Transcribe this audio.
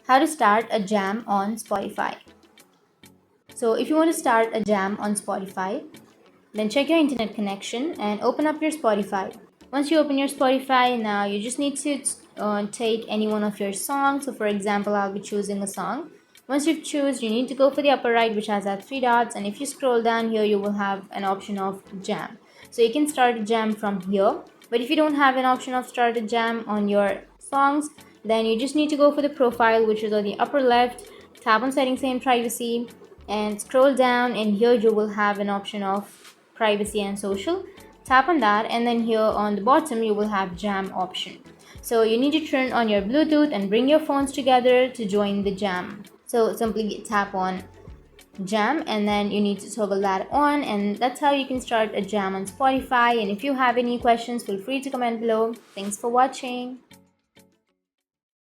How to start a jam on Spotify. So if you want to start a jam on Spotify, then check your internet connection and open up your Spotify. Once you open your Spotify, now you just need to take any one of your songs. So for example, I'll be choosing a song. Once you choose, you need to go for the upper right, which has that three dots, and if you scroll down here, you will have an option of jam. So you can start a jam from here. But if you don't have an option of start a jam on your songs, then you just need to go for the profile, which is on the upper left, tap on settings and privacy, and scroll down, and here you will have an option of privacy and social. Tap on that, and then here on the bottom you will have jam option. So you need to turn on your Bluetooth and bring your phones together to join the jam. So simply tap on jam, and then you need to toggle that on, and that's how you can start a jam on Spotify. And if you have any questions, feel free to comment below. Thanks for watching.